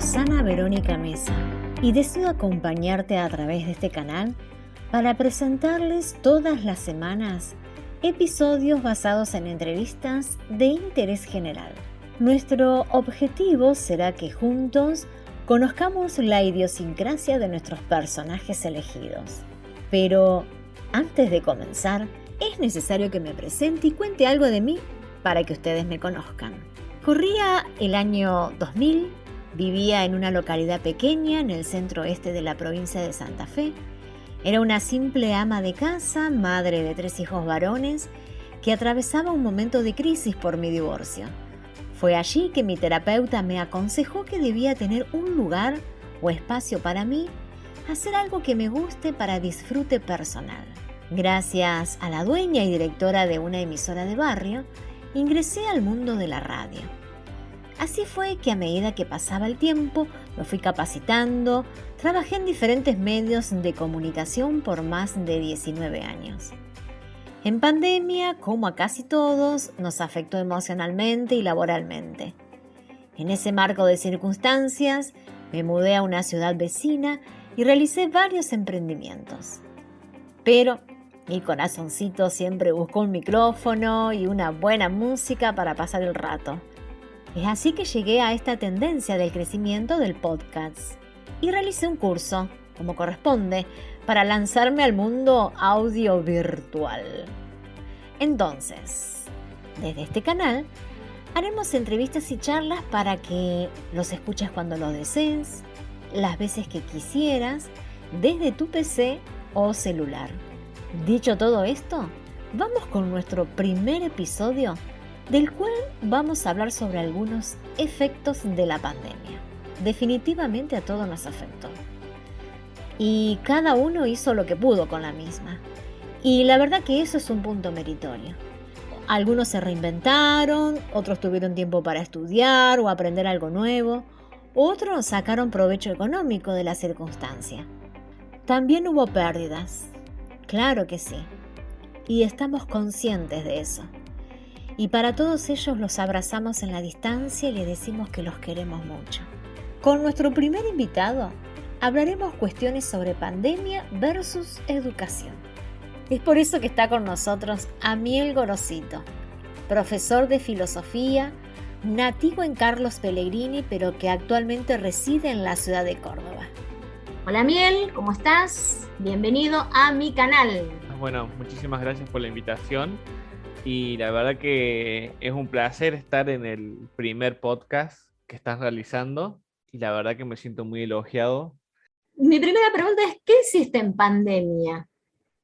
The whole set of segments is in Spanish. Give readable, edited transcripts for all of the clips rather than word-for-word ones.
Rosana Verónica Mesa y deseo acompañarte a través de este canal para presentarles todas las semanas episodios basados en entrevistas de interés general. Nuestro objetivo será que juntos conozcamos la idiosincrasia de nuestros personajes elegidos. Pero antes de comenzar, es necesario que me presente y cuente algo de mí para que ustedes me conozcan. Corría el año 2000, vivía en una localidad pequeña en el centro oeste de la provincia de Santa Fe. Era una simple ama de casa, madre de 3 hijos varones, que atravesaba un momento de crisis por mi divorcio. Fue allí que mi terapeuta me aconsejó que debía tener un lugar o espacio para mí, hacer algo que me guste para disfrute personal. Gracias a la dueña y directora de una emisora de barrio, ingresé al mundo de la radio. Así fue que a medida que pasaba el tiempo, me fui capacitando, trabajé en diferentes medios de comunicación por más de 19 años. En pandemia, como a casi todos, nos afectó emocionalmente y laboralmente. En ese marco de circunstancias, me mudé a una ciudad vecina y realicé varios emprendimientos. Pero mi corazoncito siempre buscó un micrófono y una buena música para pasar el rato. Es así que llegué a esta tendencia del crecimiento del podcast y realicé un curso, como corresponde, para lanzarme al mundo audio virtual. Entonces, desde este canal, haremos entrevistas y charlas para que los escuches cuando lo desees, las veces que quisieras, desde tu PC o celular. Dicho todo esto, vamos con nuestro primer episodio, del cual vamos a hablar sobre algunos efectos de la pandemia. Definitivamente a todos nos afectó. Y cada uno hizo lo que pudo con la misma. Y la verdad que eso es un punto meritorio. Algunos se reinventaron, otros tuvieron tiempo para estudiar o aprender algo nuevo, otros sacaron provecho económico de la circunstancia. También hubo pérdidas. Claro que sí, y estamos conscientes de eso. Y para todos ellos los abrazamos en la distancia y les decimos que los queremos mucho. Con nuestro primer invitado hablaremos cuestiones sobre pandemia versus educación. Es por eso que está con nosotros Amiel Gorosito, profesor de filosofía, nativo en Carlos Pellegrini, pero que actualmente reside en la ciudad de Córdoba. Hola Amiel, ¿cómo estás? Bienvenido a mi canal. Bueno, muchísimas gracias por la invitación y la verdad que es un placer estar en el primer podcast que estás realizando y la verdad que me siento muy elogiado. Mi primera pregunta es, ¿qué hiciste en pandemia?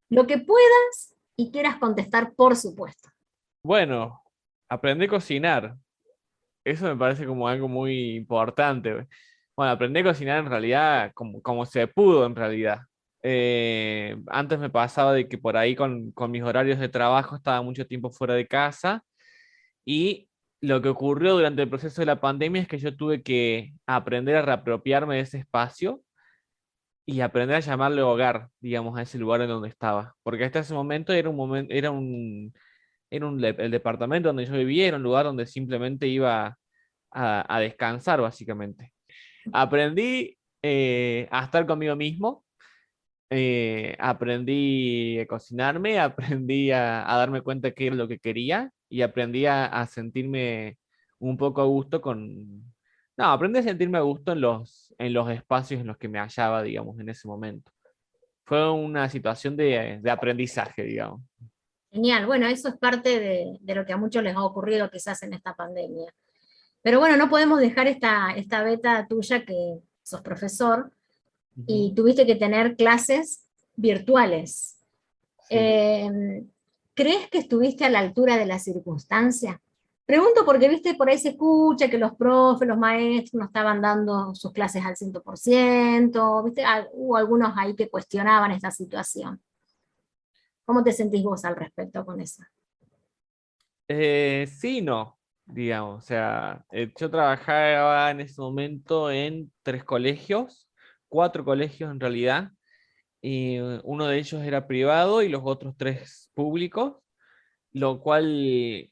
Lo que puedas y quieras contestar, por supuesto. Bueno, aprendí a cocinar, eso me parece como algo muy importante. Bueno, aprendí a cocinar en realidad como se pudo en realidad. Antes me pasaba de que por ahí con mis horarios de trabajo estaba mucho tiempo fuera de casa y lo que ocurrió durante el proceso de la pandemia es que yo tuve que aprender a reapropiarme de ese espacio y aprender a llamarle hogar, digamos, a ese lugar en donde estaba. Porque hasta ese momento el departamento donde yo vivía era un lugar donde simplemente iba a descansar, básicamente. Aprendí a estar conmigo mismo, aprendí a cocinarme, aprendí a darme cuenta de qué era lo que quería y aprendí a sentirme un poco a gusto con... No, aprendí a sentirme a gusto en los espacios en los que me hallaba, digamos, en ese momento. Fue una situación de aprendizaje, digamos. Genial, bueno, eso es parte de lo que a muchos les ha ocurrido quizás en esta pandemia. Pero bueno, no podemos dejar esta beta tuya que sos profesor y Ujú. tuviste que tener clases virtuales. Sí. ¿Crees que estuviste a la altura de la circunstancia? Pregunto porque, viste, por ahí se escucha que los profes, los maestros no estaban dando sus clases al 100%, viste, hubo algunos ahí que cuestionaban esta situación. ¿Cómo te sentís vos al respecto con eso? Sí, no, digamos. O sea, yo trabajaba en ese momento en 3 colegios, 4 colegios en realidad. Y uno de ellos era privado y los otros 3 públicos, lo cual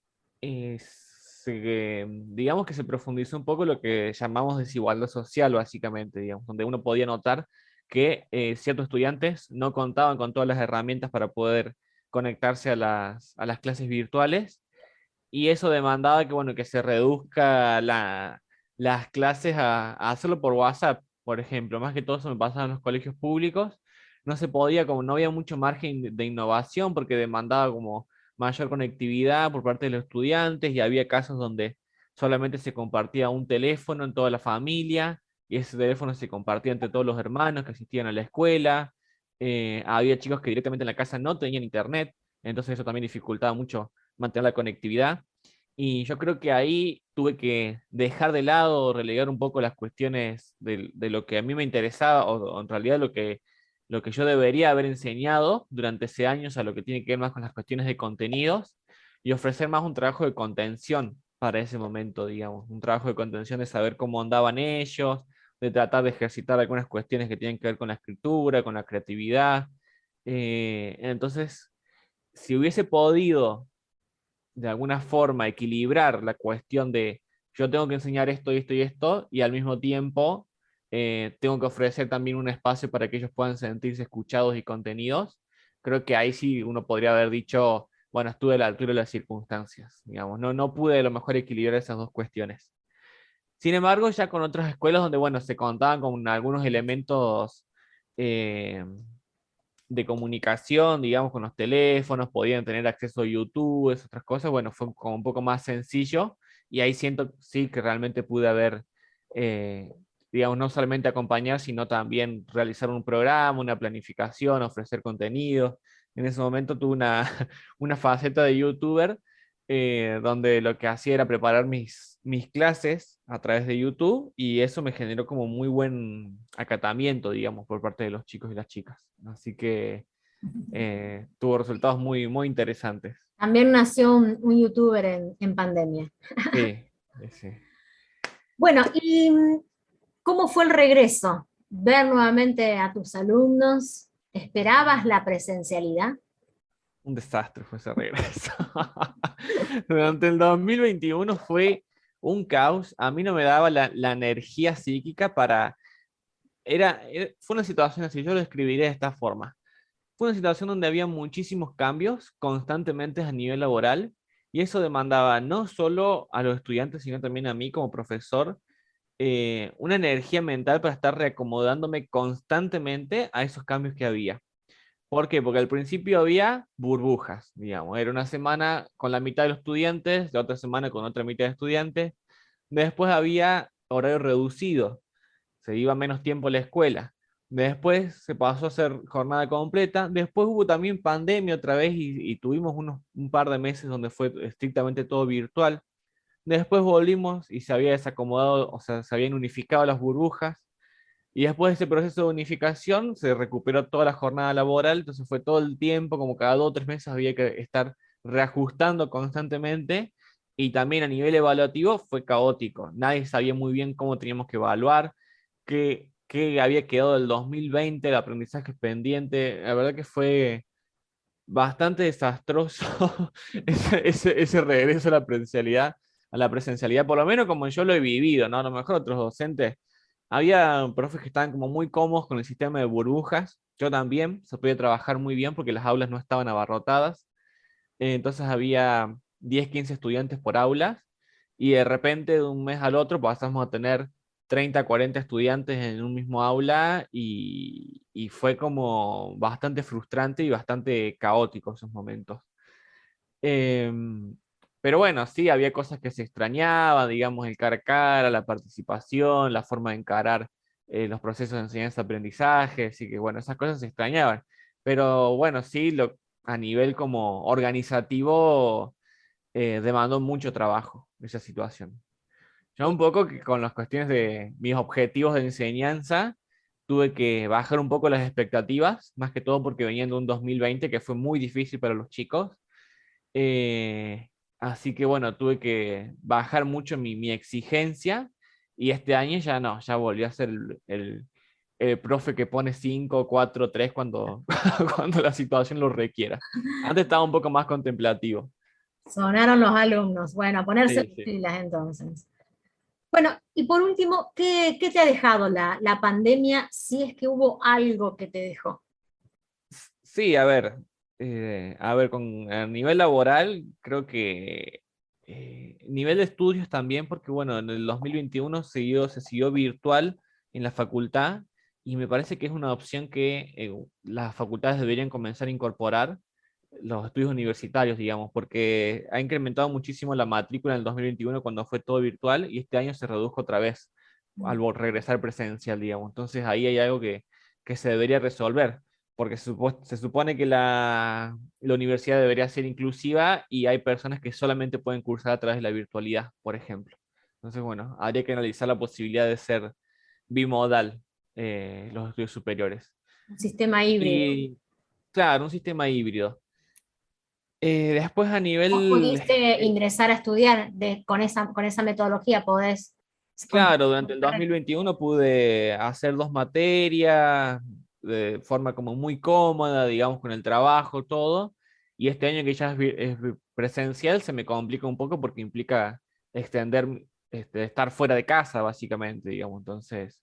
digamos que se profundizó un poco lo que llamamos desigualdad social, básicamente, digamos, donde uno podía notar que ciertos estudiantes no contaban con todas las herramientas para poder conectarse a las clases virtuales, y eso demandaba que, bueno, que se reduzca las clases a hacerlo por WhatsApp, por ejemplo. Más que todo eso me pasaba en los colegios públicos. No se podía, como no había mucho margen de innovación porque demandaba como mayor conectividad por parte de los estudiantes, y había casos donde solamente se compartía un teléfono en toda la familia y ese teléfono se compartía entre todos los hermanos que asistían a la escuela. Había chicos que directamente en la casa no tenían internet, entonces eso también dificultaba mucho mantener la conectividad. Y yo creo que ahí tuve que dejar de lado o relegar un poco las cuestiones de lo que a mí me interesaba, o en realidad lo que yo debería haber enseñado durante ese años, a lo que tiene que ver más con las cuestiones de contenidos, y ofrecer más un trabajo de contención para ese momento, digamos, un trabajo de contención de saber cómo andaban ellos, de tratar de ejercitar algunas cuestiones que tienen que ver con la escritura, con la creatividad. Entonces, si hubiese podido de alguna forma equilibrar la cuestión de yo tengo que enseñar esto y esto y esto, y al mismo tiempo tengo que ofrecer también un espacio para que ellos puedan sentirse escuchados y contenidos, creo que ahí sí uno podría haber dicho, bueno, estuve a la altura de las circunstancias, digamos, no pude a lo mejor equilibrar esas dos cuestiones. Sin embargo, ya con otras escuelas donde, bueno, se contaban con algunos elementos eh, de comunicación, digamos, con los teléfonos, podían tener acceso a YouTube, esas otras cosas, bueno, fue como un poco más sencillo, y ahí siento sí que realmente pude haber, eh, digamos, no solamente acompañar, sino también realizar un programa, una planificación, ofrecer contenido. En ese momento tuve una, una faceta de youtuber, donde lo que hacía era preparar mis clases a través de YouTube, y eso me generó como muy buen acatamiento, digamos, por parte de los chicos y las chicas. Así que tuvo resultados muy, muy interesantes. También nació un youtuber en pandemia. Sí, sí. Bueno, ¿y cómo fue el regreso? ¿Ver nuevamente a tus alumnos? ¿Esperabas la presencialidad? Un desastre fue ese regreso. Durante el 2021 fue un caos. A mí no me daba la energía psíquica para... fue una situación así, yo lo escribiré de esta forma. Fue una situación donde había muchísimos cambios constantemente a nivel laboral, y eso demandaba no solo a los estudiantes, sino también a mí como profesor, una energía mental para estar reacomodándome constantemente a esos cambios que había. ¿Por qué? Porque al principio había burbujas, digamos. Era una semana con la mitad de los estudiantes, la otra semana con otra mitad de estudiantes. Después había horario reducido, se iba menos tiempo a la escuela. Después se pasó a hacer jornada completa. Después hubo también pandemia otra vez, y tuvimos un par de meses donde fue estrictamente todo virtual. Después volvimos y se había desacomodado, o sea, se habían unificado las burbujas. Y después de ese proceso de unificación se recuperó toda la jornada laboral, entonces fue todo el tiempo, como cada 2 o 3 meses había que estar reajustando constantemente, y también a nivel evaluativo fue caótico. Nadie sabía muy bien cómo teníamos que evaluar, qué había quedado del 2020, el aprendizaje pendiente. La verdad que fue bastante desastroso ese regreso a la presencialidad, por lo menos como yo lo he vivido, ¿no? A lo mejor otros docentes, había profes que estaban como muy cómodos con el sistema de burbujas, yo también, se podía trabajar muy bien porque las aulas no estaban abarrotadas. Entonces había 10 15 estudiantes por aula, y de repente de un mes al otro pasamos a tener 30 40 estudiantes en un mismo aula, y fue como bastante frustrante y bastante caótico esos momentos. Em, pero bueno, sí, había cosas que se extrañaban, digamos, el cara a cara, la participación, la forma de encarar los procesos de enseñanza-aprendizaje, así que bueno, esas cosas se extrañaban. Pero bueno, sí, a nivel como organizativo, demandó mucho trabajo esa situación. Yo un poco que con las cuestiones de mis objetivos de enseñanza, tuve que bajar un poco las expectativas, más que todo porque venían de un 2020 que fue muy difícil para los chicos. Así que bueno, tuve que bajar mucho mi exigencia, y este año ya no, ya volví a ser el profe que pone 5 4 3 cuando, cuando la situación lo requiera. Antes estaba un poco más contemplativo. Sonaron los alumnos. Bueno, a ponerse Sí, las sí. pilas entonces. Bueno, y por último, ¿qué te ha dejado la pandemia, si es que hubo algo que te dejó? Sí, a ver, a nivel laboral, creo que nivel de estudios también, porque bueno, en el 2021 se siguió virtual en la facultad y me parece que es una opción que las facultades deberían comenzar a incorporar los estudios universitarios, digamos, porque ha incrementado muchísimo la matrícula en el 2021 cuando fue todo virtual y este año se redujo otra vez regresar presencial, digamos. Entonces ahí hay algo que se debería resolver, porque se supone que la universidad debería ser inclusiva y hay personas que solamente pueden cursar a través de la virtualidad, por ejemplo. Entonces, bueno, habría que analizar la posibilidad de ser bimodal los estudios superiores. Un sistema híbrido. Y claro, un sistema híbrido. Después a ¿Vos nivel, pudiste ingresar a estudiar con esa metodología? ¿Podés claro, continuar durante tu el carrera? 2021 pude hacer dos materias de forma como muy cómoda, digamos, con el trabajo, todo. Y este año que ya presencial se me complica un poco porque implica extender, estar fuera de casa, básicamente, digamos. Entonces,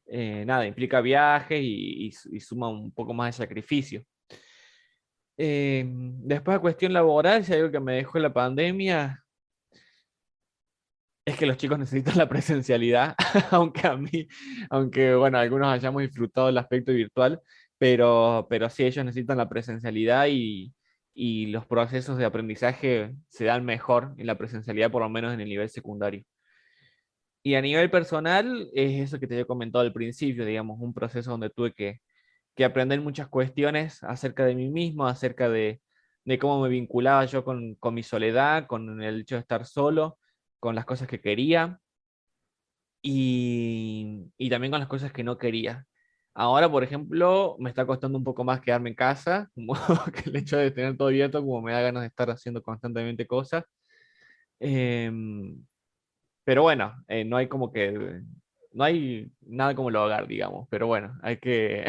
nada, implica viajes y suma un poco más de sacrificio. Después, a cuestión laboral, si hay algo que me dejó la pandemia, es que los chicos necesitan la presencialidad, aunque bueno, algunos hayamos disfrutado el aspecto virtual, pero sí, ellos necesitan la presencialidad y los procesos de aprendizaje se dan mejor en la presencialidad, por lo menos en el nivel secundario. Y a nivel personal, es eso que te había comentado al principio, digamos, un proceso donde tuve que aprender muchas cuestiones acerca de mí mismo, acerca de cómo me vinculaba yo con mi soledad, con el hecho de estar solo, con las cosas que quería y también con las cosas que no quería. Ahora, por ejemplo, me está costando un poco más quedarme en casa, como que el hecho de tener todo abierto, como me da ganas de estar haciendo constantemente cosas. Em, pero bueno, no hay como que, no hay nada como el hogar, digamos, pero bueno, hay que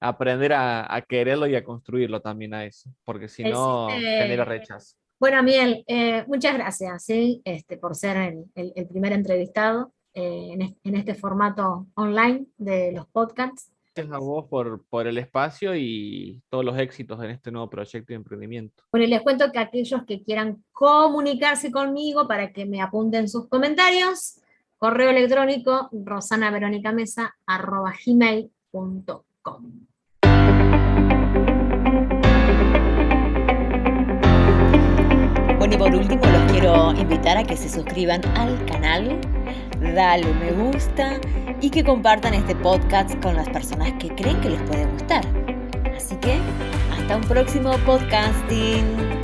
aprender a quererlo y a construirlo también a eso, porque si no, genera Hiciste. rechazo. Bueno, Miel, muchas gracias, ¿sí? Por ser el primer entrevistado en este formato online de los podcasts. Gracias a vos por el espacio y todos los éxitos en este nuevo proyecto de emprendimiento. Bueno, y les cuento que aquellos que quieran comunicarse conmigo para que me apunten sus comentarios, correo electrónico rosanaveronicamesa@gmail.com. Bueno, y por último los quiero invitar a que se suscriban al canal, dale me gusta y que compartan este podcast con las personas que creen que les puede gustar. Así que hasta un próximo podcasting.